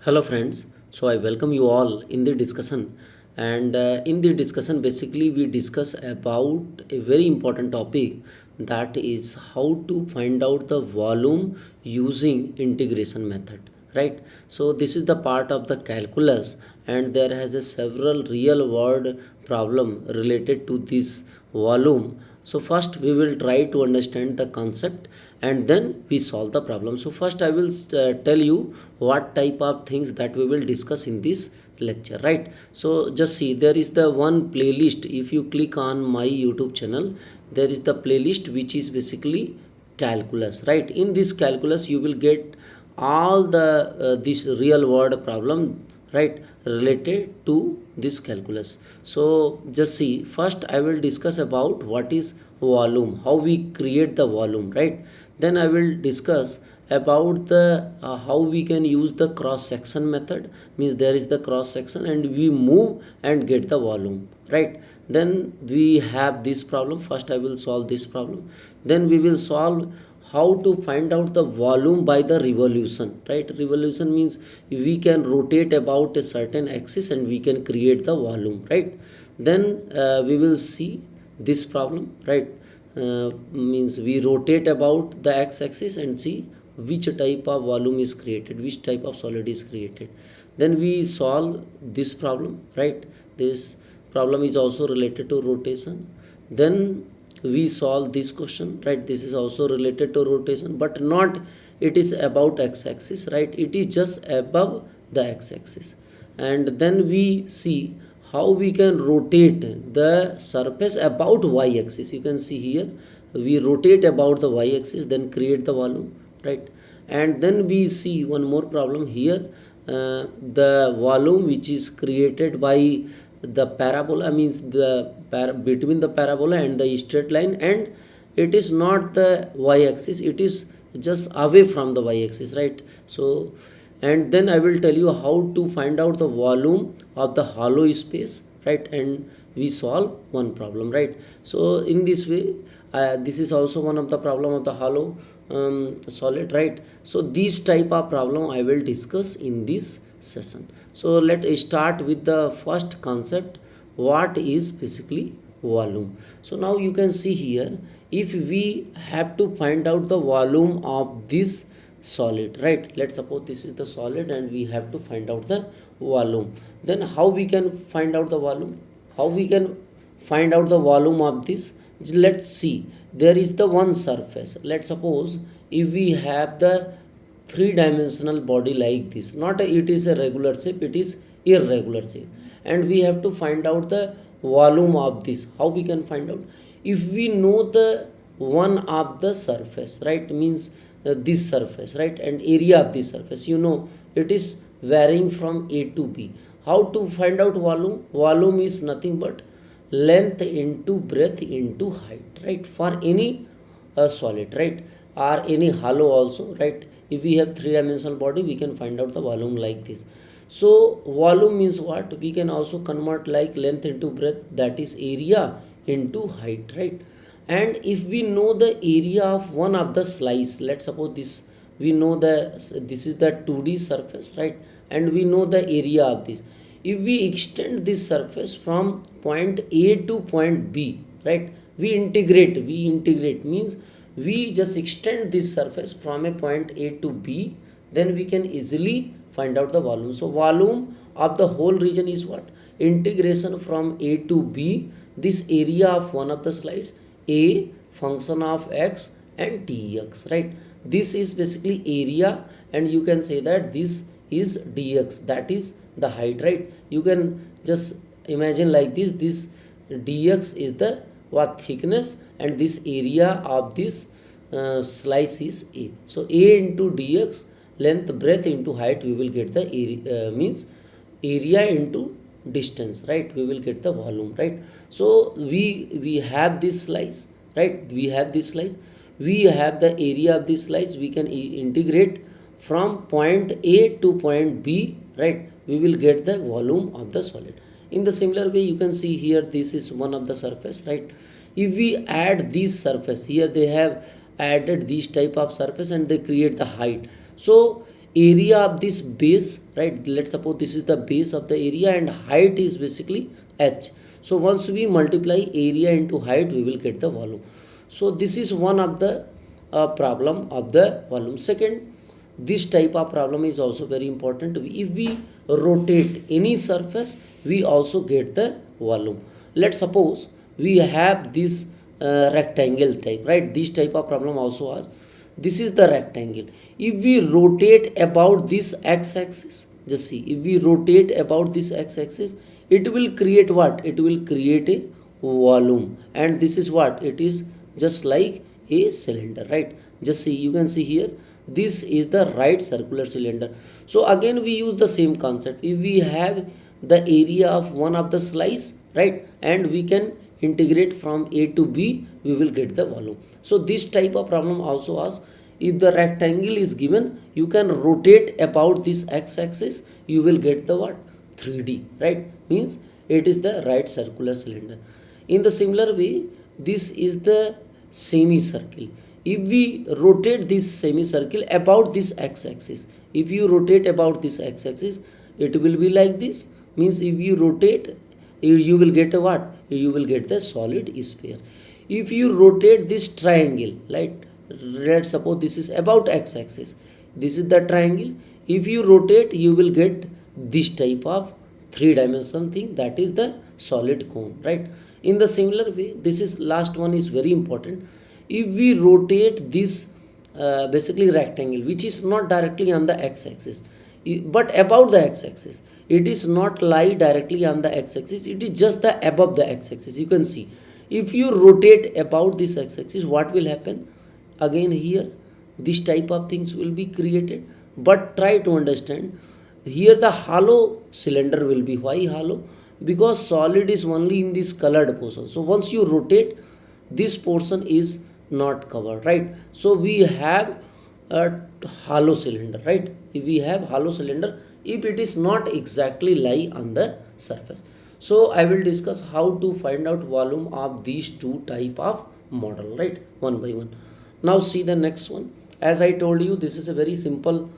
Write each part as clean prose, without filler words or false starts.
Hello friends, so I welcome you all in the discussion, and in the discussion basically we discuss about a very important topic, that is how to find out the volume using integration method, right? So this is the part of the calculus, and there has a several real world problem related to this volume. So first we will try to understand the concept, and then we solve the problem. So first I will tell you what type of things that we will discuss in this lecture, right? So just see, there is the one playlist. If you click on my YouTube channel, there is the playlist which is basically calculus, right? In this calculus you will get all the this real world problem, right, related to this calculus. So just see, first I will discuss about what is volume, how we create the volume, right? Then I will discuss about the how we can use the cross section method, means there is the cross section and we move and get the volume, right? Then we have this problem. First I will solve this problem, then we will solve how to find out the volume by the revolution, right? Revolution means we can rotate about a certain axis and we can create the volume, right? Then we will see this problem, right? Means we rotate about the x-axis and see which type of volume is created, which type of solid is created. Then we solve this problem, right? This problem is also related to rotation. Then we solve this question, right? This is also related to rotation, but not it is about x-axis, right? It is just above the x-axis. And then we see how we can rotate the surface about y-axis. You can see here we rotate about the y-axis, then create the volume, right? And then we see one more problem here, the volume which is created by the parabola, means the between the parabola and the straight line, and it is not the y-axis, it is just away from the y-axis, right? So and then I will tell you how to find out the volume of the hollow space, right? And we solve one problem, right? So in this way, this is also one of the problem of the hollow solid, right? So this type of problem I will discuss in this session. So let's start with the first concept, what is basically volume. So now you can see here, if we have to find out the volume of this solid, right? Let's suppose this is the solid and we have to find out the volume. Then how we can find out the volume, how we can find out the volume of this? Let's see, there is the one surface. Let's suppose if we have the three-dimensional body like this, not it is a regular shape, it is irregular shape, and we have to find out the volume of this. How we can find out? If we know the one of the surface, right, means this surface, right, and area of this surface, you know it is varying from A to B. How to find out volume? Volume is nothing but length into breadth into height, right, for any solid, right, or any hollow also, right? If we have three-dimensional body, we can find out the volume like this. So volume means what? We can also convert like length into breadth, that is area into height, right? And if we know the area of one of the slice, let's suppose this, we know this is the 2D surface, right? And we know the area of this. If we extend this surface from point A to point B, right, we integrate means we just extend this surface from a point A to B, then we can easily find out the volume. So volume of the whole region is what? Integration from A to B, this area of one of the slides, A function of x and dx, right? This is basically area, and you can say that this is dx, that is the height, right? You can just imagine like this dx is the what thickness, and this area of this slice is A. So A into dx, length breadth into height, we will get the area, means area into distance, right? We will get the volume, right? So we have this slice, right? We have this slice, we have the area of this slice, we can integrate from point A to point B, right? We will get the volume of the solid. In the similar way, you can see here this is one of the surface, right? If we add this surface here, they have added this type of surface and they create the height. So area of this base, right? Let's suppose this is the base of the area and height is basically h. So once we multiply area into height, we will get the volume. So this is one of the problem of the volume. Second, this type of problem is also very important. If we rotate any surface, we also get the volume. Let's suppose we have this rectangle type, right? This type of problem also has. This is the rectangle. If we rotate about this x-axis, just see, if we rotate about this x-axis, it will create what? It will create a volume, and this is what? It is just like a cylinder, right? Just see, you can see here, this is the right circular cylinder. So again we use the same concept. If we have the area of one of the slice, right, and we can integrate from a to b, we will get the volume. So this type of problem also asks, if the rectangle is given, you can rotate about this x-axis, you will get the what? 3D, right? Means it is the right circular cylinder. In the similar way, this is the semicircle. If we rotate this semicircle about this x-axis, if you rotate about this x-axis, it will be like this. Means if you rotate, you will get a what? You will get the solid sphere. If you rotate this triangle, like let's suppose this is about x-axis, this is the triangle. If you rotate, you will get this type of three-dimensional thing, that is the solid cone, right? In the similar way, this is last one is very important. If we rotate this basically rectangle, which is not directly on the x-axis but about the x-axis, it is not lie directly on the x-axis, it is just the above the x-axis. You can see, if you rotate about this x-axis, what will happen? Again here this type of things will be created. But try to understand, here the hollow cylinder will be. Why hollow? Because solid is only in this colored portion. So once you rotate, this portion is not covered, right? So we have a hollow cylinder, right? If we have hollow cylinder, if it is not exactly lie on the surface. So I will discuss how to find out volume of these two type of model, right, one by one. Now see the next one. As I told you, this is a very simple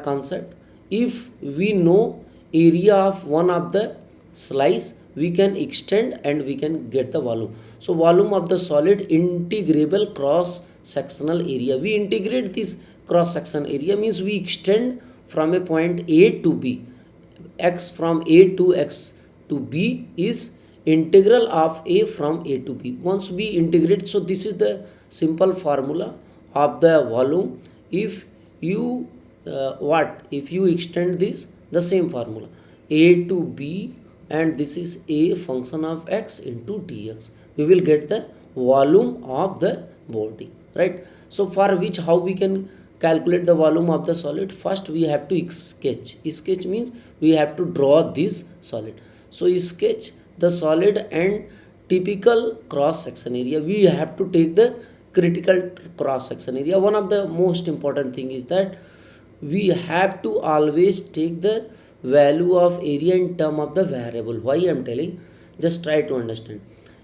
concept. If we know area of one of the slice, we can extend and we can get the volume. So volume of the solid integrable cross sectional area, we integrate this cross section area, means we extend from a point a to b. X from a to x to b is integral of a from a to b. Once we integrate, so this is the simple formula of the volume. If you if you extend this, the same formula, a to b, and this is a function of x into dx, we will get the volume of the body, right? So for which, how we can calculate the volume of the solid? First we have to sketch. Sketch means we have to draw this solid. So sketch the solid and typical cross section area. We have to take the critical cross section area. One of the most important thing is that we have to always take the value of area in term of the variable. Why I am telling? Just try to understand.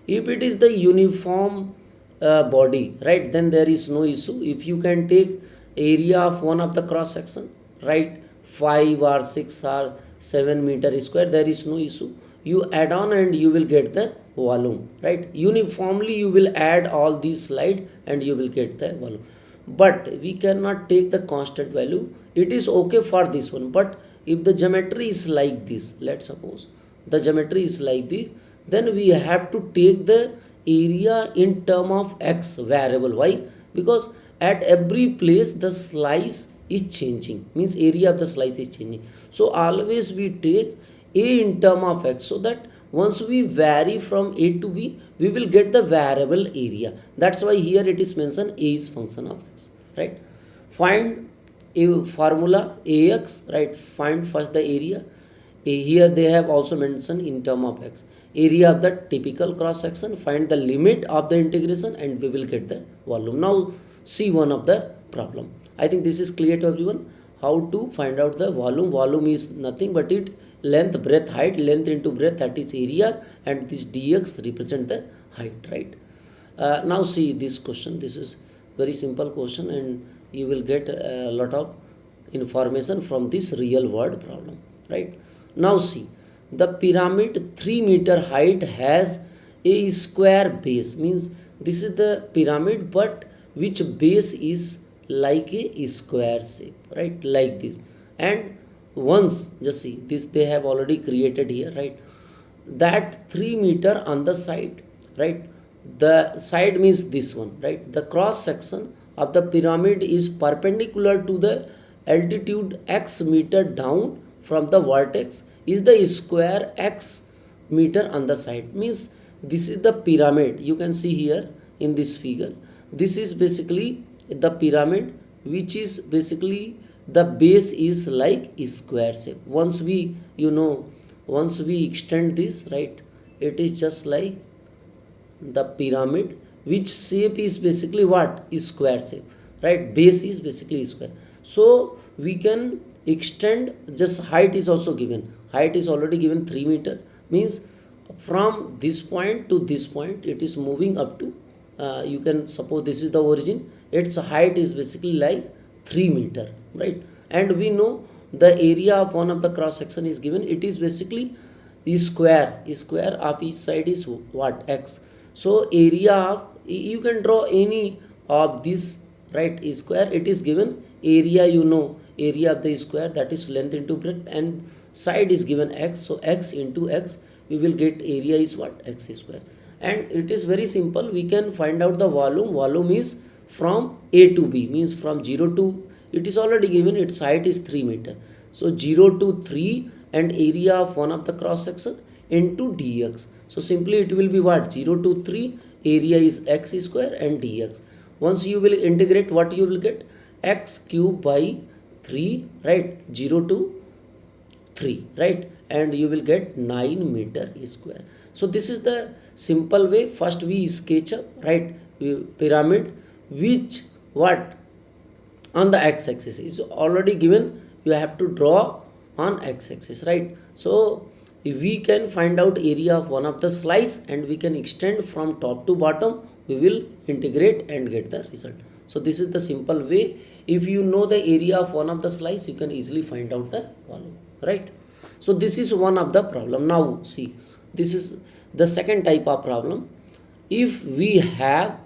If it is the uniform body, right, then there is no issue. If you can take area of one of the cross section, right, 5 or 6 or 7 meter square, there is no issue. You add on and you will get the volume, right? Uniformly you will add all these slide and you will get the volume. But we cannot take the constant value. It is okay for this one, but if the geometry is like this, let's suppose the geometry is like this, then we have to take the area in term of x variable. Why? Because at every place the slice is changing, means area of the slice is changing. So always we take a in term of x, so that once we vary from a to b, we will get the variable area. That's why here it is mentioned a is function of x, right? Find a formula ax, right? Find first the area. Here they have also mentioned in term of x, area of the typical cross section. Find the limit of the integration and we will get the volume. Now see one of the problem. I think this is clear to everyone how to find out the volume. Volume is nothing but it length, breadth, height. Length into breadth, that is area, and this dx represent the height, right? Now see this question. This is very simple question and you will get a lot of information from this real world problem, right? Now see, the pyramid 3 meter height has a square base, means this is the pyramid but which base is like a square shape, right, like this. And once, just see this, they have already created here, right, that 3 meter on the side, right, the side means this one, right, the cross section of the pyramid is perpendicular to the altitude x meter down from the vertex is the square x meter on the side, means this is the pyramid. You can see here in this figure, this is basically the pyramid which is basically the base is like square shape. Once we, you know, once we extend this, right, it is just like the pyramid which shape is basically what is square shape, right, base is basically square. So we can extend, just height is also given, height is already given 3 meter, means from this point to this point it is moving up to, you can suppose this is the origin, its height is basically like 3 meter, right. And we know the area of one of the cross section is given, it is basically square of each side is what, x. So area of, you can draw any of this, right, square, it is given area, you know, area of the square, that is length into breadth, and side is given x, so x into x, we will get area is what, x square. And it is very simple, we can find out the volume is from a to b, means from 0 to, it is already given, its height is 3 meter, so 0 to 3 and area of one of the cross section into dx. So simply it will be what, 0 to 3, area is x square and dx. Once you will integrate, what you will get, x cube by 3, right, 0 to 3, right, and you will get 9 meter square. So this is the simple way. First we sketch up, right, pyramid which what, on the x-axis is already given, you have to draw on x-axis, right. So we can find out area of one of the slice and we can extend from top to bottom, we will integrate and get the result. So this is the simple way. If you know the area of one of the slice, you can easily find out the volume, right. So this is one of the problem. Now see, this is the second type of problem. If we have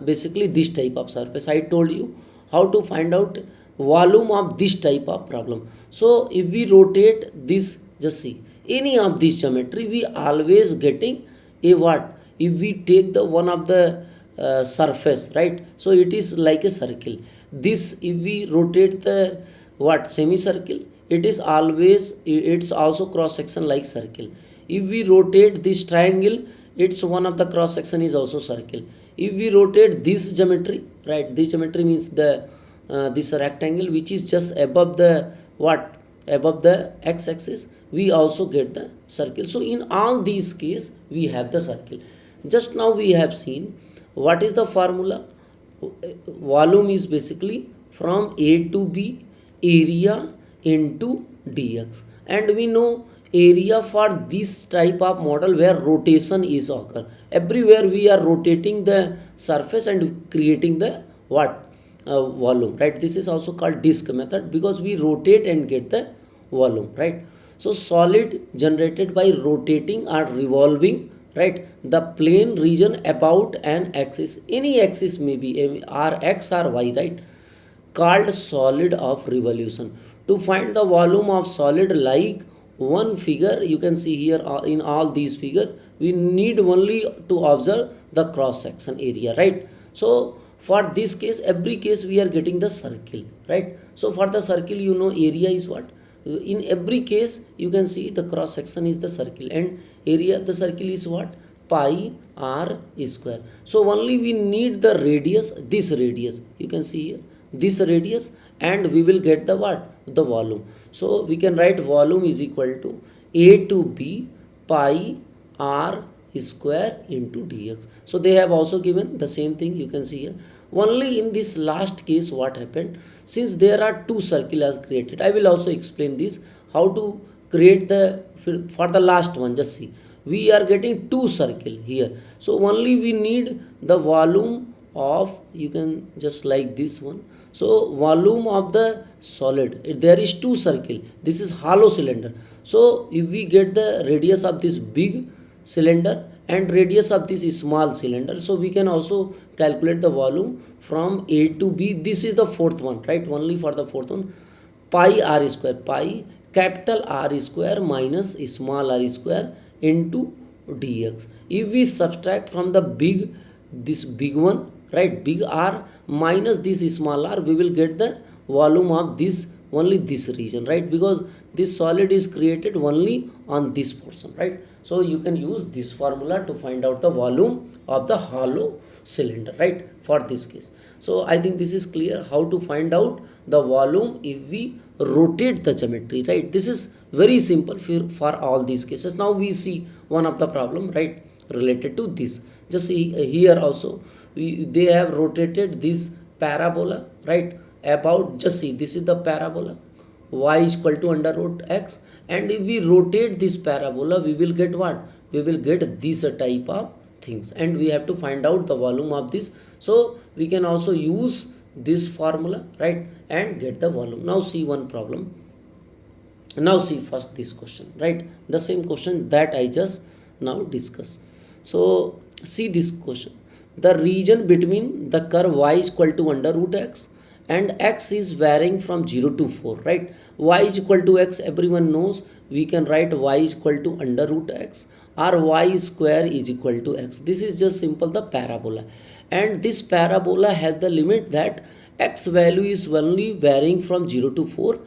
basically this type of surface, I told you how to find out volume of this type of problem. So if we rotate this, just see, any of this geometry, we always getting a what, if we take the one of the surface, right, so it is like a circle. This, if we rotate the what, semicircle, it is always, it's also cross section like circle. If we rotate this triangle, it's one of the cross section is also circle. If we rotate this geometry, right, this geometry means the this rectangle which is just above the what, above the x-axis, we also get the circle. So in all these case we have the circle. Just now we have seen what is the formula. Volume is basically from a to b, area into dx, and we know area for this type of model where rotation is occur, everywhere we are rotating the surface and creating the what, volume, right. This is also called disk method because we rotate and get the volume, right. So solid generated by rotating or revolving, right, the plane region about an axis, any axis may be or x or y, right, called solid of revolution. To find the volume of solid, like one figure you can see here, in all these figure, we need only to observe the cross section area, right. So for this case, every case we are getting the circle, right. So for the circle, you know, area is what, in every case you can see the cross section is the circle and area of the circle is what, pi r square. So only we need the radius, this radius you can see here, this radius, and we will get the what, the volume. So we can write volume is equal to a to b pi r square into dx. So they have also given the same thing, you can see here. Only in this last case what happened, since there are two circles created, I will also explain this how to create the, for the last one, just see, we are getting two circle here, so only we need the volume of, you can just like this one, So volume of the solid, there is two circle, this is hollow cylinder. So if we get the radius of this big cylinder and radius of this small cylinder, so we can also calculate the volume from A to B. This is the fourth one, right? Only for the fourth one, pi r square, pi capital R square minus small r square into dx. If we subtract from the big, this big one, right, big R minus this small r, we will get the volume of this, only this region, right? Because this solid is created only on this portion, right? So you can use this formula to find out the volume of the hollow cylinder, right, for this case. So I think this is clear how to find out the volume if we rotate the geometry, right? This is very simple for all these cases. Now we see one of the problem, right, related to this. Just see here also, they have rotated this parabola, right, about, just see, this is the parabola, y is equal to under root x, and if we rotate this parabola, we will get what? We will get this type of things, and we have to find out the volume of this. So we can also use this formula, right, and get the volume. Now see one problem. Now see first this question, right, the same question that I just now discussed. So see this question, the region between the curve y is equal to under root x and x is varying from 0 to 4, right? Y is equal to x, everyone knows, we can write y is equal to under root x, or y square is equal to x. This is just simple the parabola, and this parabola has the limit that x value is only varying from 0 to 4,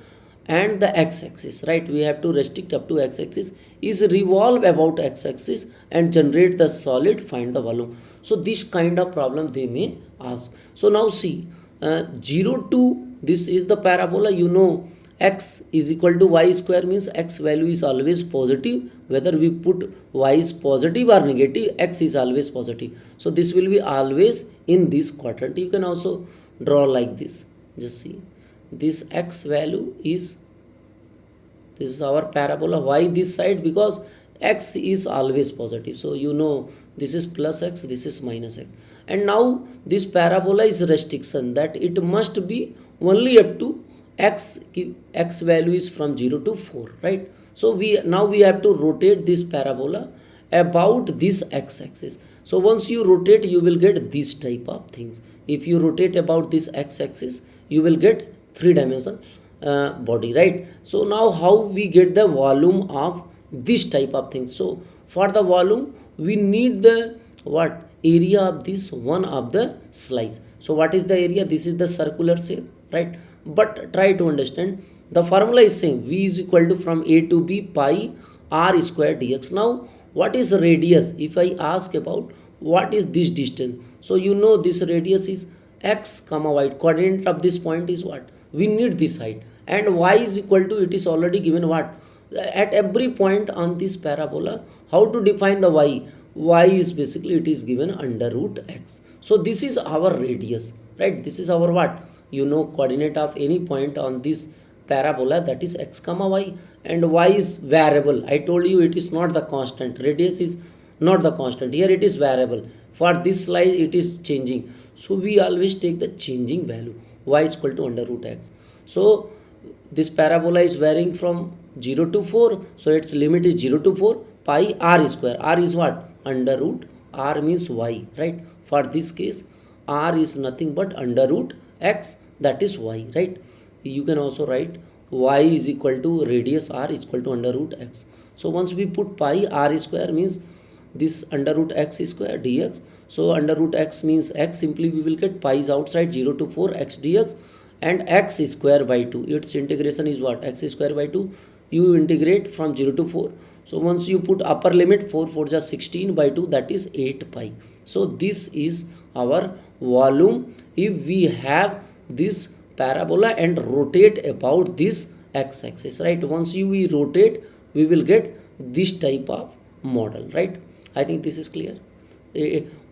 and the x-axis, right, we have to restrict up to x-axis, is revolve about x-axis and generate the solid, find the volume. So this kind of problem they may ask. So now see, 0 to, this is the parabola, you know, x is equal to y square, means x value is always positive, whether we put y is positive or negative, x is always positive. So this will be always in this quadrant. You can also draw like this, just see, this x value is, this is our parabola, why this side? Because x is always positive, so you know this is plus x, this is minus x. And now this parabola is restriction that it must be only up to x, x value is from 0 to 4, right? So now we have to rotate this parabola about this x-axis. So once you rotate, you will get this type of things. If you rotate about this x-axis, you will get 3-dimensional body, right? So now how we get the volume of this type of things? So for the volume, we need the what? Area of this one of the slice. So what is the area? This is the circular shape, right? But try to understand, the formula is same, v is equal to from a to b pi r square dx. Now what is radius? If I ask about what is this distance, so you know this radius is x comma y, coordinate of this point is what? We need this height, and y is equal to, it is already given what? At every point on this parabola, how to define the y? Y is basically, it is given under root x. So this is our radius, right? This is our what? You know, coordinate of any point on this parabola, that is x comma y, and y is variable. I told you it is not the constant, radius is not the constant, here it is variable. For this slide it is changing, so we always take the changing value, y is equal to under root x. So this parabola is varying from 0 to 4, so its limit is 0 to 4, pi r square, r is what? Under root, r means y, right? For this case, r is nothing but under root x, that is y, right? You can also write y is equal to radius r is equal to under root x. So once we put pi r square, means this under root x square dx. So under root x means x, simply we will get pi is outside, 0 to 4 x dx, and x square by 2, its integration is what? X square by 2, you integrate from 0 to 4. So once you put upper limit, 4 4 just 16 by 2, that is 8 pi. So this is our volume if we have this parabola and rotate about this x-axis, right? Once we rotate, we will get this type of model, right? I think this is clear.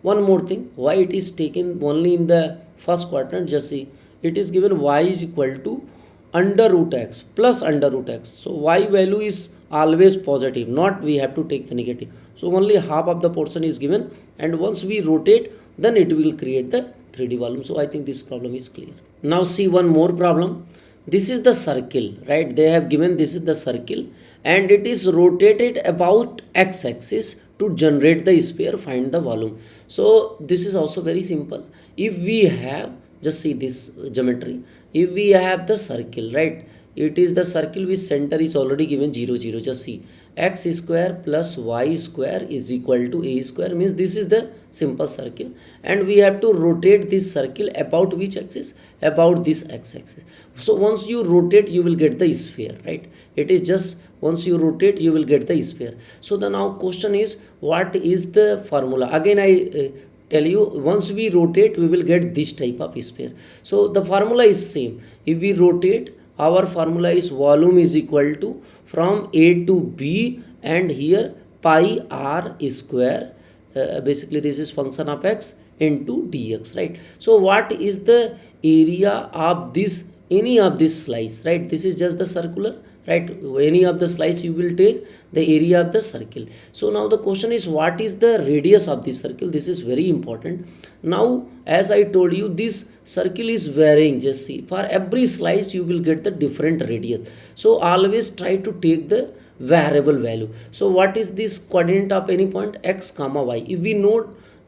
One more thing, why it is taken only in the first quadrant, just see, it is given y is equal to under root x plus under root x. So y value is always positive, not we have to take the negative. So only half of the portion is given, and once we rotate, then it will create the 3D volume. So I think this problem is clear. Now see one more problem. This is the circle, right? They have given this is the circle and it is rotated about x-axis to generate the sphere, find the volume. So this is also very simple. If we have, just see this geometry, if we have the circle, right? It is the circle which center is already given 0, 0. Just see x square plus y square is equal to a square, means this is the simple circle, and we have to rotate this circle about which axis, about this x-axis. So once you rotate you will get the sphere, right? It is just once you rotate you will get the sphere. So the now question is, what is the formula? Again I tell you, once we rotate we will get this type of sphere. So the formula is same. If we rotate, our formula is volume is equal to from A to B, and here pi r square, basically this is function of x into dx, right? So what is the area of this, any of this slice, right? This is just the circular, right? Any of the slice you will take the area of the circle. So now the question is, what is the radius of this circle? This is very important. Now as I told you, this circle is varying. Just see, for every slice you will get the different radius. So always try to take the variable value. So what is this coordinate of any point? X comma y. If we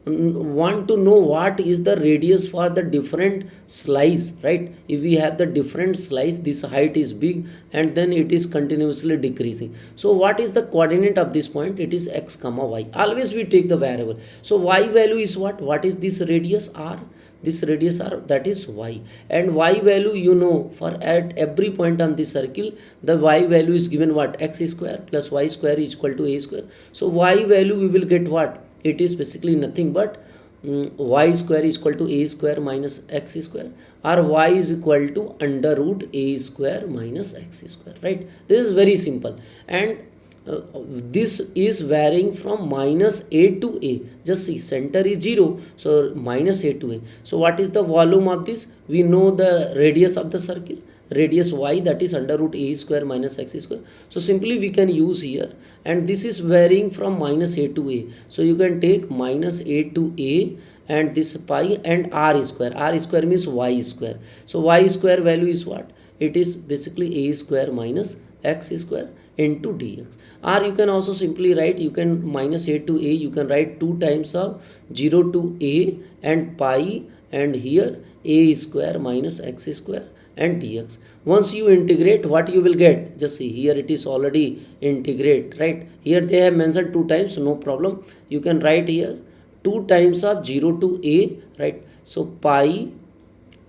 want to know what is the radius for the different slice, right? If we have the different slice, this height is big and then it is continuously decreasing. So what is the coordinate of this point? It is x comma y. Always we take the variable. So y value is what is this radius r? This radius r, that is y, and y value, you know, for at every point on this circle the y value is given what? X square plus y square is equal to a square. So y value we will get what? It is basically nothing but y square is equal to a square minus x square, or y is equal to under root a square minus x square, right? This is very simple, and this is varying from minus a to a. Just see, center is 0, so minus a to a. So what is the volume of this? We know the radius of the circle, radius y, that is under root a square minus x square. So simply we can use here, and this is varying from minus a to a. So you can take minus a to a, and this pi and r square means y square. So y square value is what? It is basically a square minus x square into dx. Or you can also simply write, you can minus a to a, you can write 2 times of 0 to a and pi, and here a square minus x square and dx. Once you integrate, what you will get? Just see, here it is already integrate, right? Here they have mentioned 2 times, no problem. You can write here 2 times of 0 to a, right? So pi,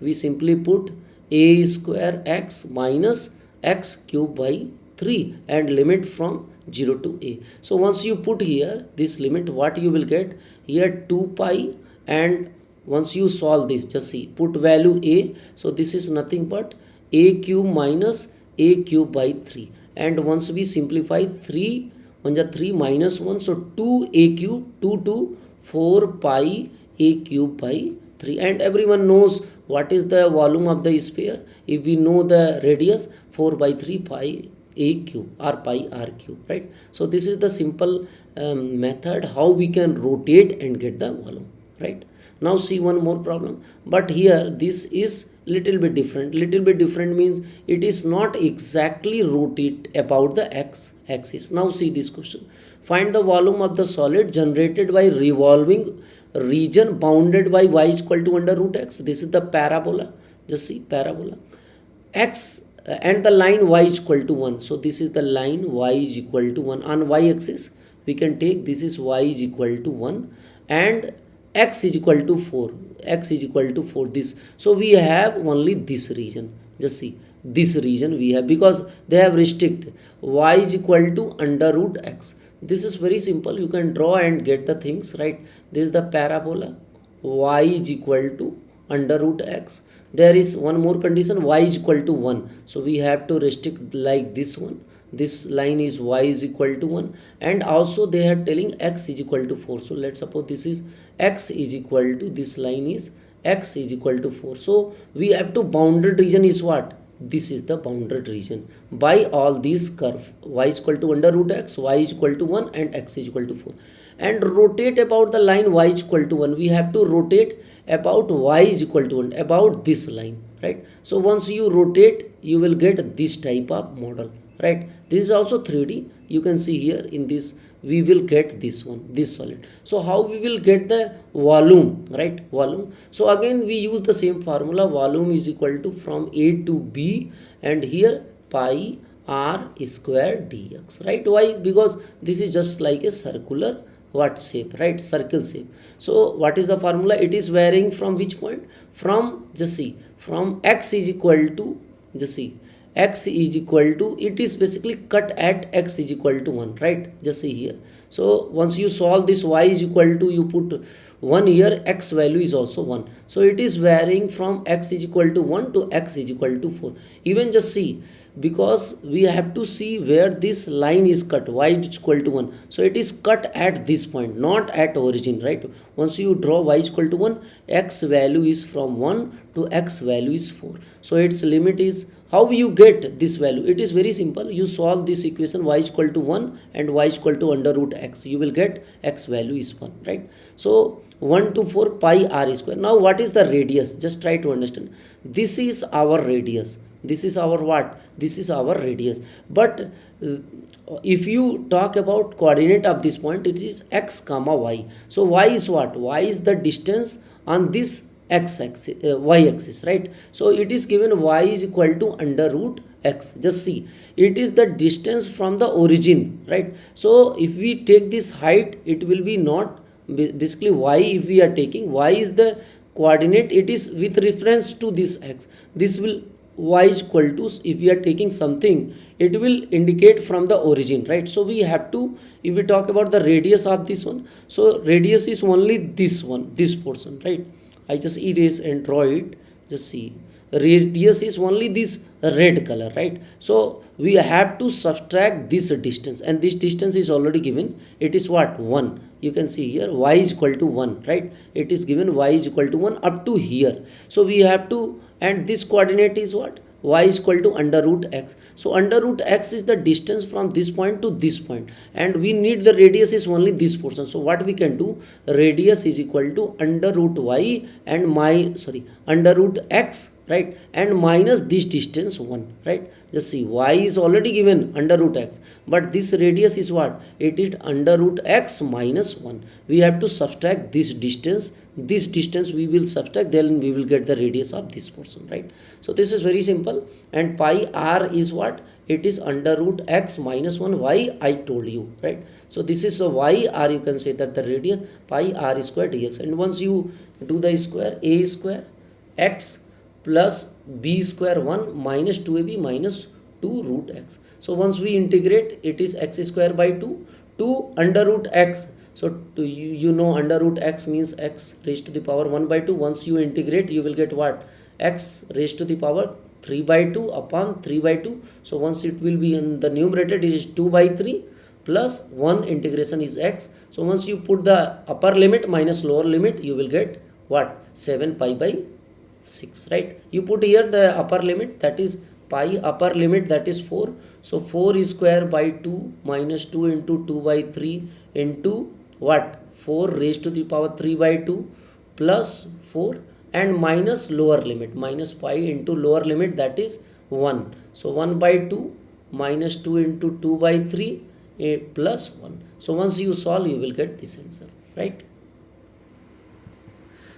we simply put a square x minus x cube by 3 and limit from 0 to a. So once you put here this limit, what you will get? Here 2 pi, and once you solve this, just see, put value a. So this is nothing but a cube minus a cube by 3, and once we simplify, 3 1 is 3 minus 1, so 2 a cube, 2 to 4 pi a cube by 3. And everyone knows what is the volume of the sphere. If we know the radius, 4 by 3 pi a cube or pi r cube, right? So this is the simple method how we can rotate and get the volume, right? Now see one more problem, but here this is little bit different. Little bit different means it is not exactly rotate about the x axis. Now see this question: find the volume of the solid generated by revolving region bounded by y is equal to under root x. This is the parabola. Just see, parabola x and the line y is equal to 1. So this is the line y is equal to 1. On y axis we can take this is y is equal to 1 and x is equal to 4. X is equal to 4. This, so we have only this region. Just see, this region we have, because they have restricted y is equal to under root x. This is very simple. You can draw and get the things, right? This is the parabola. Y is equal to under root x. There is one more condition, y is equal to 1. So we have to restrict like this one. This line is y is equal to 1, and also they are telling x is equal to 4. So let's suppose this is x is equal to, this line is x is equal to 4. So we have to, bounded region is what? This is the bounded region by all these curve. Y is equal to under root x, y is equal to 1 and x is equal to 4. And rotate about the line y is equal to 1. We have to rotate about y is equal to 1, about this line. right? So once you rotate, you will get this type of model, right? This is also 3D. You can see here in this we will get this one, this solid. So how we will get the volume, right? Volume. So again we use the same formula. Volume is equal to from A to B, and here pi r square dx, right? Why? Because this is just like a circular what shape, right? Circle shape. So what is the formula? It is varying from which point? From, just see, from x is equal to, just see, x is equal to, it is basically cut at x is equal to 1, right? Just see here. So once you solve this, y is equal to, you put 1 here, x value is also 1. So it is varying from x is equal to 1 to x is equal to 4. Even just see, because we have to see where this line is cut, y is equal to 1. So it is cut at this point, not at origin, right? Once you draw y is equal to 1, x value is from 1 to x value is 4. So its limit is, how you get this value? It is very simple. You solve this equation, y is equal to 1 and y is equal to under root x. You will get x value is 1, right? So 1 to 4 pi r square. Now what is the radius? Just try to understand. This is our radius. This is our what? This is our radius. But if you talk about coordinate of this point, it is x comma y. So y is what? Y is the distance on this x axis, y axis, right? So it is given y is equal to under root x. Just see, it is the distance from the origin, right? So if we take this height, it will be not basically y. If we are taking y is the coordinate, it is with reference to this x. This will y is equal to, if we are taking something, it will indicate from the origin, right? So we have to, if we talk about the radius of this one, so radius is only this one, this portion, right? I just erase and draw it. Just see, radius is only this red color, right? So we have to subtract this distance, and this distance is already given. It is what? 1. You can see here y is equal to 1, right? It is given y is equal to 1 up to here. So we have to, and this coordinate is what? Y is equal to under root x. So under root x is the distance from this point to this point, and we need the radius is only this portion. So what we can do, radius is equal to under root y and under root x, right? And minus this distance 1, right? Just see, y is already given under root x, but this radius is what? It is under root x minus 1. We have to subtract this distance. This distance we will subtract, then we will get the radius of this portion, right? So this is very simple. And pi r is what? It is under root x minus 1 y, I told you, right? So this is the y, or you can say that the radius pi r square dx. And once you do the square, a square x plus b square 1 minus 2ab minus 2 root x. So once we integrate, it is x square by 2 to under root x. So you know under root x means x raised to the power 1 by 2. Once you integrate, you will get what? X raised to the power 3 by 2 upon 3 by 2. So once it will be in the numerator, it is 2 by 3 plus 1 integration is x. So once you put the upper limit minus lower limit, you will get what? 7 pi by 6, right? You put here the upper limit, that is pi upper limit, that is 4. So 4 square by 2 minus 2 into 2 by 3 into what? 4 raised to the power 3 by 2 plus 4 and minus lower limit, minus pi into lower limit, that is 1. So 1 by 2 minus 2 into 2 by 3 plus 1. So once you solve, you will get this answer, right?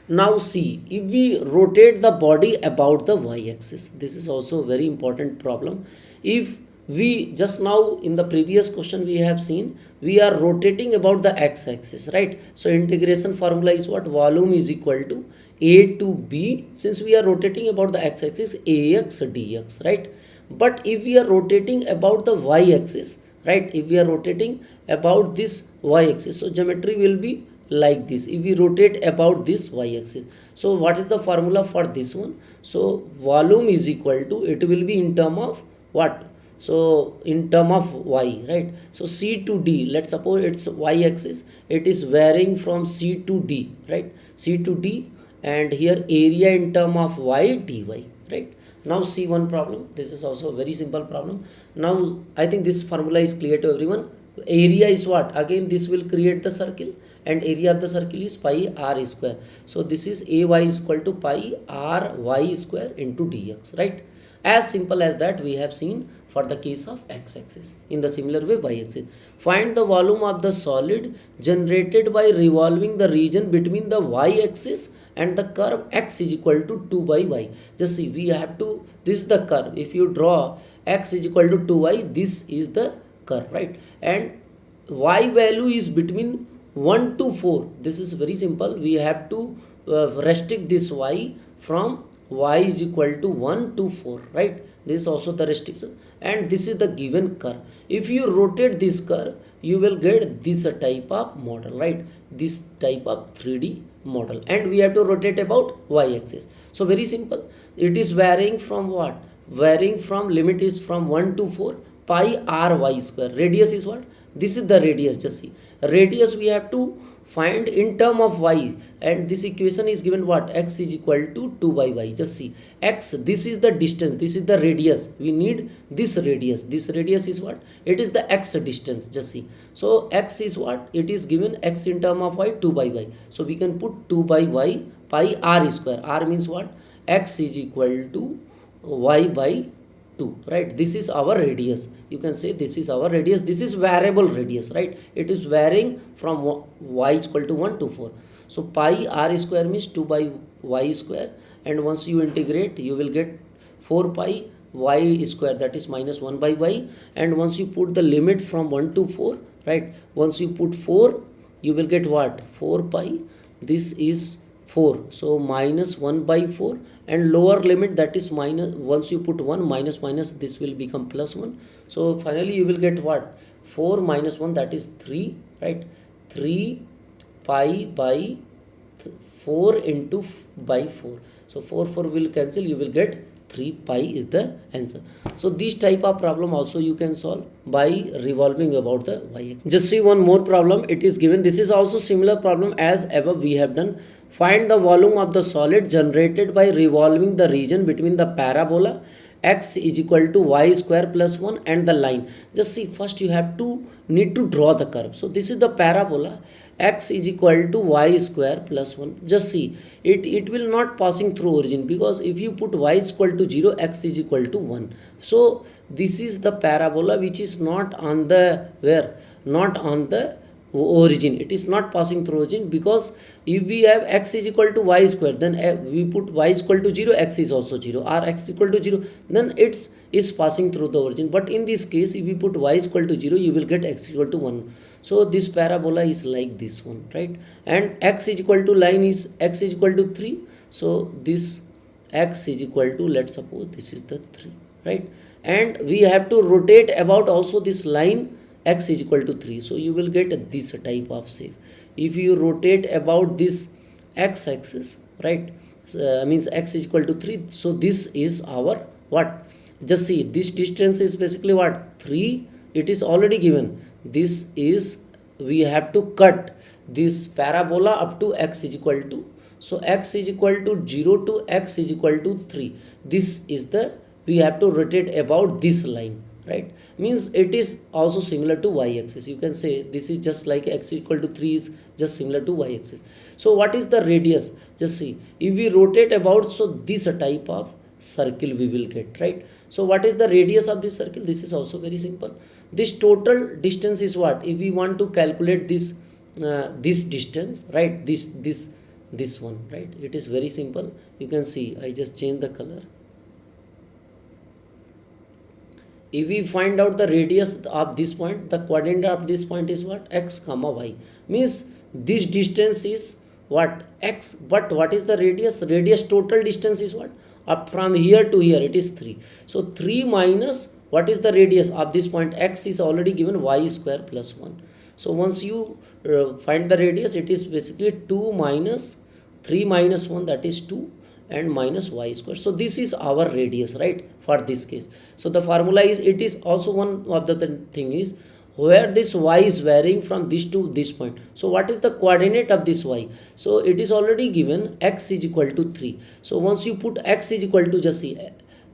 Now see, if we rotate the body about the y-axis, this is also a very important problem. If we just now in the previous question we have seen, we are rotating about the x-axis, right? So integration formula is what? Volume is equal to a to b. Since we are rotating about the x-axis, ax dx, right? But if we are rotating about the y-axis, right? If we are rotating about this y-axis, so geometry will be like this. If we rotate about this y-axis, so what is the formula for this one? So volume is equal to, it will be in term of what? So in term of y, right? So c to d, let's suppose it's y-axis, it is varying from c to d, right? C to d, and here area in term of y dy, right? Now see one problem. This is also a very simple problem. Now I think this formula is clear to everyone. area is what? Again this will create the circle, and area of the circle is pi r square. So this is ay is equal to pi r y square into dx, right? As simple as that we have seen for the case of x-axis. In the similar way, y-axis. Find the volume of the solid generated by revolving the region between the y-axis and the curve x is equal to 2 by y. Just see, we have to, this is the curve. If you draw x is equal to 2y, this is the curve, right? And y value is between 1 to 4. This is very simple. We have to restrict this y from y is equal to 1 to 4, right? This is also the restriction, and this is the given curve. If you rotate this curve, you will get this type of model, right? This type of 3D model, and we have to rotate about y-axis. So very simple. It is varying from what? Varying from, limit is from 1 to 4, pi r y square. Radius is what? This is the radius. Just see, radius we have to find in term of y, and this equation is given what? X is equal to 2 by y. Just see, x, this is the distance, this is the radius. We need this radius. This radius is what? It is the x distance. Just see, so x is what? It is given x in term of y, 2 by y. So we can put 2 by y pi r square. R means what? X is equal to y by 2, right? This is our radius. You can say this is our radius. This is variable radius, right? It is varying from y is equal to 1 to 4. So pi r square means 2 by y square, and once you integrate, you will get 4 pi y square, that is minus 1 by y. And once you put the limit from 1 to 4, right? Once you put 4, you will get what? 4 pi. This is 4, so minus 1 by 4, and lower limit, that is minus, once you put 1, minus minus, this will become plus 1. So finally you will get what? 4 minus 1, that is 3, right? 3 pi by 4 into by 4. So 4 will cancel, you will get 3 pi is the answer. So this type of problem also you can solve by revolving about the y-axis. Just see one more problem. It is given, this is also similar problem as above we have done. Find the volume of the solid generated by revolving the region between the parabola x is equal to y square plus 1 and the line. Just see, first you have to need to draw the curve. So this is the parabola, x is equal to y square plus 1. Just see, it will not passing through origin, because if you put y is equal to 0, x is equal to 1. So this is the parabola which is not on the, where? Not on the origin. It is not passing through origin, because if we have x is equal to y square, then we put y is equal to 0, x is also 0, or x is equal to 0, then it's is passing through the origin. But in this case, if we put y is equal to 0, you will get x equal to 1. So this parabola is like this one, right? And x is equal to, line is x is equal to 3. So this x is equal to, let's suppose this is the 3, right? And we have to rotate about also this line, x is equal to 3. So you will get this type of shape. If you rotate about this x-axis, right, means x is equal to 3. So this is our what? Just see, this distance is basically what? 3. It is already given. This is, we have to cut this parabola up to x is equal to, so x is equal to 0 to x is equal to 3. This is the, we have to rotate about this line, right? Means it is also similar to y-axis. You can say this is just like x equal to 3 is just similar to y-axis. So what is the radius? Just see, if we rotate about, so this type of circle we will get, right? So what is the radius of this circle? This is also very simple. This total distance is what? If we want to calculate this this distance, right, this one, right, it is very simple. You can see, I just change the color. If we find out the radius of this point, the coordinate of this point is what? X comma y. Means this distance is what? X. But what is the radius? Radius total distance is what? Up from here to here, it is 3. So 3 minus, what is the radius of this point? X is already given, y square plus 1. So once you find the radius, it is basically 2 minus 3 minus 1, that is 2, and minus y square. So this is our radius, right, for this case. So the formula is, it is also one of the thing is, where this y is varying from this to this point. So what is the coordinate of this y? So it is already given, x is equal to 3. So once you put x is equal to, just see,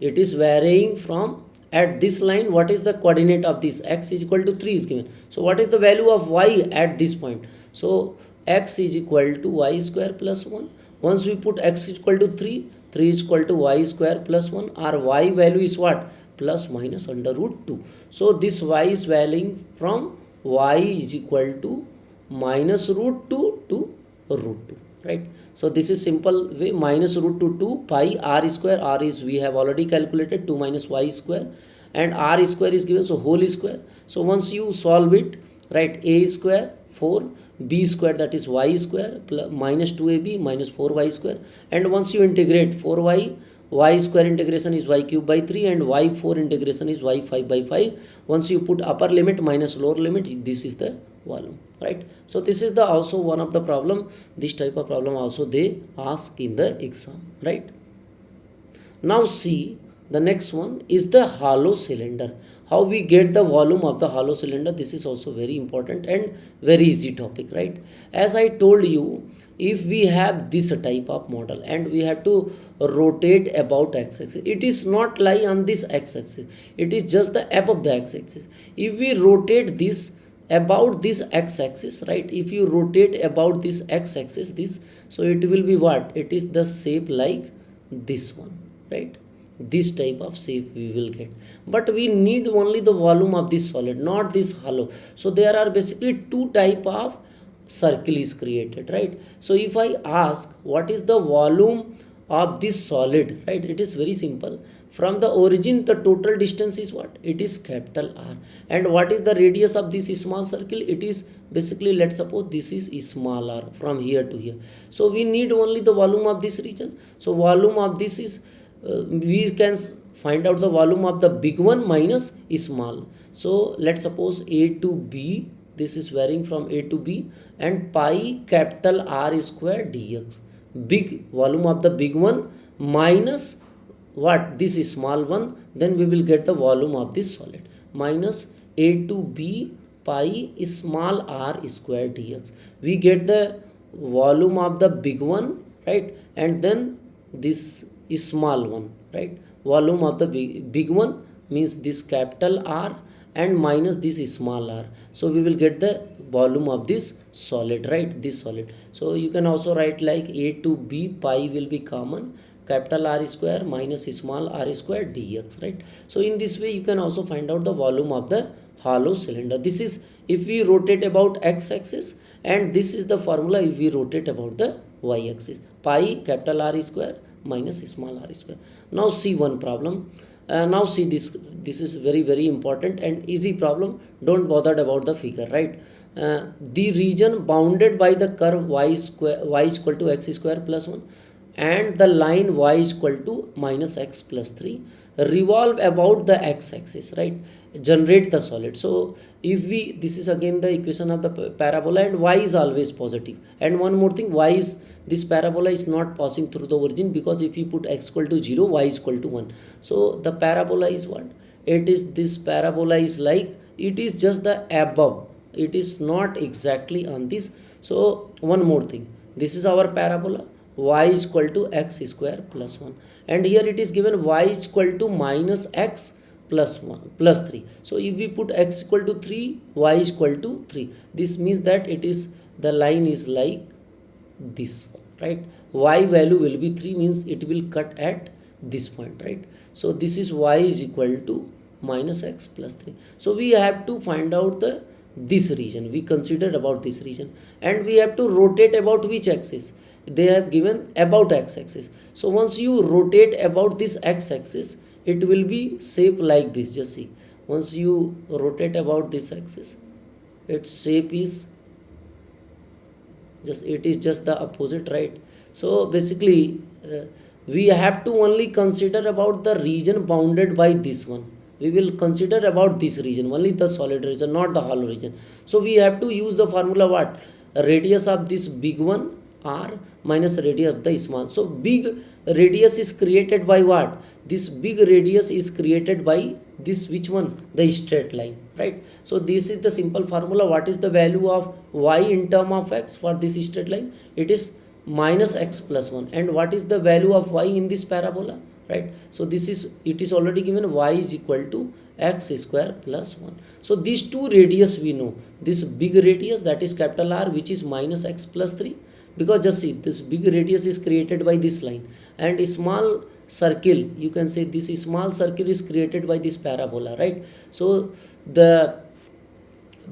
it is varying from at this line, what is the coordinate of this? X is equal to 3 is given. So what is the value of y at this point? So x is equal to y square plus 1. Once we put x is equal to 3, 3 is equal to y square plus 1. Our y value is what? Plus minus under root 2. So this y is varying from y is equal to minus root 2 to root 2, right? So this is simple way. Minus root 2 pi r square. R is, we have already calculated, 2 minus y square, and r square is given, so whole square. So once you solve it, right, a square 4, b square, that is y square, plus minus 2ab minus 4y square, and once you integrate 4y, y square integration is y cube by 3, and y4 integration is y5 by 5. Once you put upper limit minus lower limit, this is the volume, right? So this is the also one of the problem. This type of problem also they ask in the exam, right? Now see, the next one is the hollow cylinder. How we get the volume of the hollow cylinder? This is also very important and very easy topic, right? As I told you, if we have this type of model and we have to rotate about x-axis, it is not lie on this x-axis, it is just the above the x-axis. If we rotate this about this x-axis, right, if you rotate about this x-axis, this, so it will be what? It is the shape like this one, right? This type of shape we will get, but we need only the volume of this solid, not this hollow. So there are basically two type of circle is created, right? So if I ask what is the volume of this solid, right, it is very simple. From the origin, the total distance is what? It is capital R. And what is the radius of this small circle? It is basically, let's suppose this is small r from here to here. So we need only the volume of this region. So volume of this is, we can find out the volume of the big one minus small. So let's suppose A to B, this is varying from A to B, and pi capital R square dx. Big volume of the big one minus what? This is small one, then we will get the volume of this solid, minus A to B pi small r square dx. We get the volume of the big one, right, and then this is small one, right? Volume of the big one means this capital R and minus this is small r. So we will get the volume of this solid, right? This solid. So you can also write like A to B pi will be common, capital R square minus small r square dx, right? So in this way you can also find out the volume of the hollow cylinder. This is if we rotate about x-axis, and this is the formula if we rotate about the y-axis, pi capital R square minus small r square. Now see one problem. Now see this is very important and easy problem. Don't bother about the figure, right? The region bounded by the curve y is equal to x square plus 1 and the line y is equal to minus x plus 3 revolve about the x-axis, right? Generate the solid. So if we, this is again the equation of the parabola, and y is always positive. And one more thing, y is, this parabola is not passing through the origin, because if you put x equal to 0, y is equal to 1. So the parabola is what? It is, this parabola is like, it is just the above, it is not exactly on this. So one more thing, this is our parabola, y is equal to x square plus 1, and here it is given y is equal to minus x plus 1 plus 3. So if we put x equal to 3, y is equal to 3, this means that it is, the line is like this one, right? Y value will be 3, means it will cut at this point, right? So this is y is equal to minus x plus 3. So we have to find out the this region, we considered about this region, and we have to rotate about which axis? They have given about x-axis. So once you rotate about this x-axis, it will be shape like this. Just see, once you rotate about this axis, its shape is just, it is just the opposite, right? So basically we have to only consider about the region bounded by this one. We will consider about this region, only the solid region, not the hollow region. So we have to use the formula what? Radius of this big one r minus radius of the small. So big radius is created by what? This big radius is created by this, which one? The straight line, right? So this is the simple formula. What is the value of y in term of x for this straight line? It is minus x plus 1. And what is the value of y in this parabola? right? So this is, it is already given y is equal to x square plus 1. So these two radius we know, this big radius that is capital R, which is minus x plus 3, because just see this big radius is created by this line, and a small circle, you can say this small circle is created by this parabola, right? So the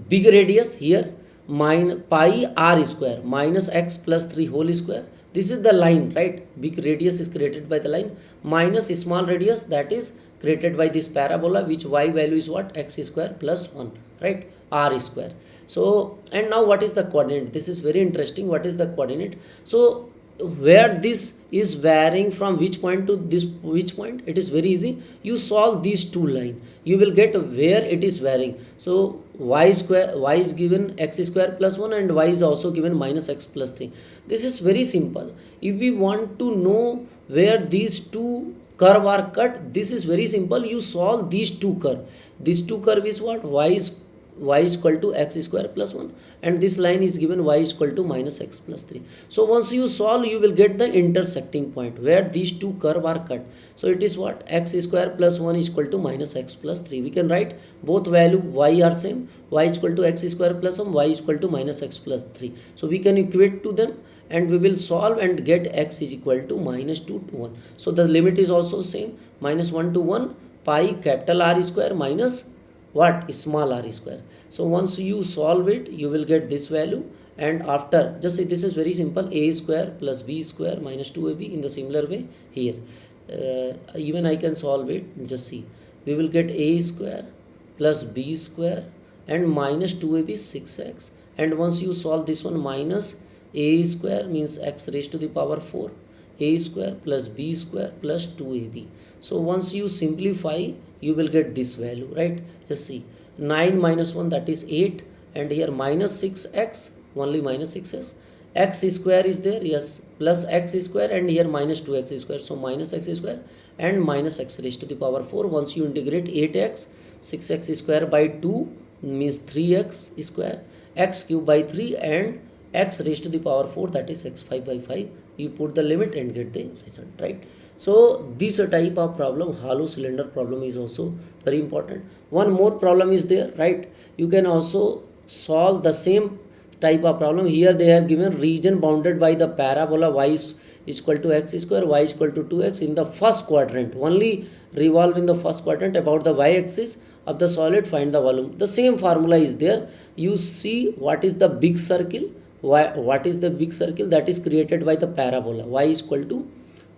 big radius here pi r square minus x plus 3 whole square, this is the line, right? Big radius is created by the line, minus a small radius that is created by this parabola, which y value is what, x square plus 1, right? R square. So and now what is the coordinate? This is very interesting. What is the coordinate? So where this is varying from which point to this which point, it is very easy. You solve these two line, you will get where it is varying. So y square, y is given x square plus 1, and y is also given minus x plus 3. This is very simple. If we want to know where these two curve are cut, this is very simple. You solve these two curve. This two curve is what, y is equal to x square plus 1, and this line is given y is equal to minus x plus 3. So once you solve, you will get the intersecting point where these two curve are cut. So it is what, x square plus 1 is equal to minus x plus 3. We can write both value, y are same, y is equal to x square plus 1, y is equal to minus x plus 3. So we can equate to them, and we will solve and get x is equal to minus 2 to 1. So the limit is also same, minus 1 to 1 pi capital R square minus what, small r square. So once you solve it, you will get this value, and after, just see, this is very simple, a square plus b square minus 2ab. In the similar way here, even I can solve it. Just see, we will get a square plus b square and minus 2ab is 6x, and once you solve this one, minus a square means x raised to the power 4, a square plus b square plus 2ab. So once you simplify, you will get this value, right? Just see, 9 minus 1, that is 8, and here minus 6x, only minus 6x, x square is there, yes, plus x square, and here minus 2x square, so minus x square and minus x raised to the power 4. Once you integrate 8x, 6x square by 2 means 3x square, x cube by 3, and x raised to the power 4, that is x5 by 5. You put the limit and get the result, right? So this type of problem, hollow cylinder problem, is also very important. One more problem is there, right? You can also solve the same type of problem. Here they have given region bounded by the parabola y is equal to x square, y is equal to 2x in the first quadrant. Only revolve in the first quadrant about the y-axis of the solid, find the volume. The same formula is there. You see what is the big circle, what is the big circle that is created by the parabola, y is equal to,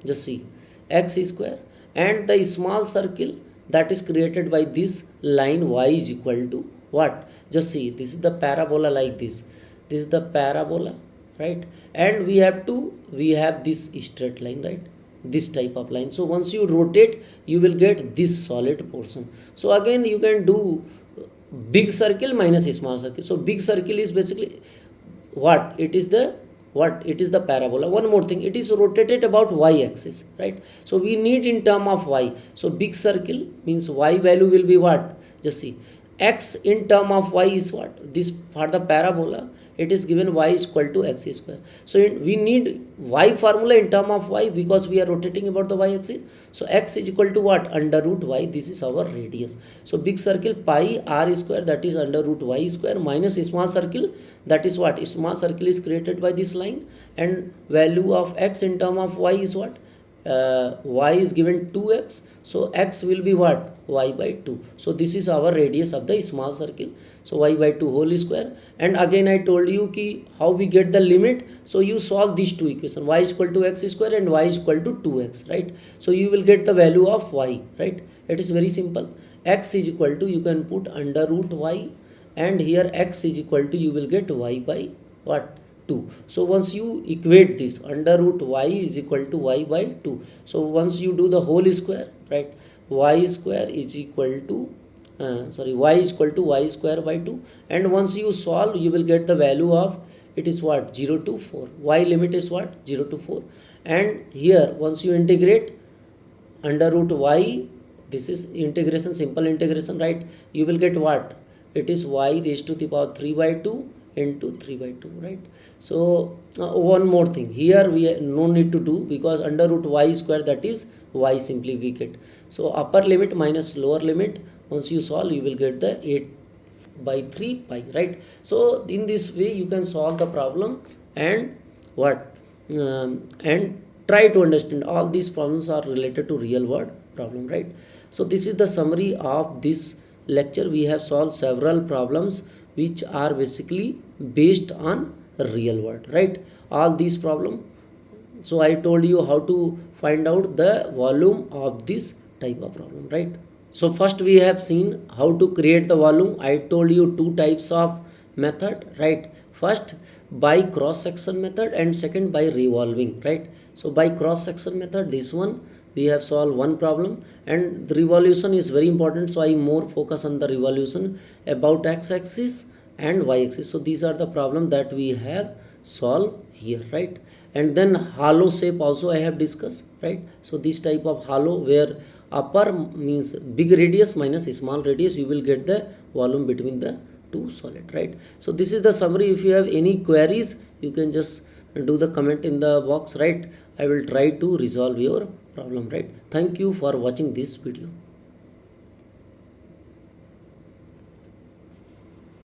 just see, x square, and the small circle that is created by this line y is equal to what, just see, this is the parabola like this is the parabola, right? And we have this straight line, right? This type of line. So once you rotate, you will get this solid portion. So again you can do big circle minus small circle. So big circle is basically what, it is the parabola. One more thing, it is rotated about y-axis, right? So we need in term of y. So big circle means y value will be what, just see, x in term of y is what, this for the parabola, it is given y is equal to x square. So we need y formula in term of y because we are rotating about the y-axis. So x is equal to what, under root y, this is our radius. So big circle pi r square, that is under root y square, minus small circle, that is what, small circle is created by this line, and value of x in term of y is what, y is given 2x, so x will be what, y by 2. So this is our radius of the small circle, so y by 2 whole square. And again I told you ki how we get the limit. So you solve these two equations, y is equal to x square and y is equal to 2x, right? So you will get the value of y, right? It is very simple. X is equal to, you can put under root y, and here x is equal to, you will get y by what, 2. So once you equate this, under root y is equal to y by 2. So once you do the whole square, right, y square is equal to y is equal to y square by 2, and once you solve, you will get the value of, it is what, 0 to 4. Y limit is what, 0 to 4. And here once you integrate under root y, this is integration, simple integration, right? You will get what, it is y raised to the power 3 by 2, into 3 by 2, right? So one more thing here, we no need to do, because under root y square, that is y simply we get. So upper limit minus lower limit, once you solve, you will get the 8 by 3 pi, right? So in this way you can solve the problem, and what and try to understand all these problems are related to real world problem, right? So this is the summary of this lecture. We have solved several problems which are basically based on real world, right? All these problem. So I told you how to find out the volume of this type of problem, right? So first we have seen how to create the volume. I told you two types of method, right? First by cross section method, and second by revolving, right? So by cross section method, this one we have solved one problem, and the revolution is very important, so I more focus on the revolution about x-axis and y-axis. So these are the problem that we have solved here, right? And then hollow shape also I have discussed, right? So this type of hollow, where upper means big radius minus small radius, you will get the volume between the two solid, right? So this is the summary. If you have any queries, you can just do the comment in the box, right? I will try to resolve your problem, right? Thank you for watching this video.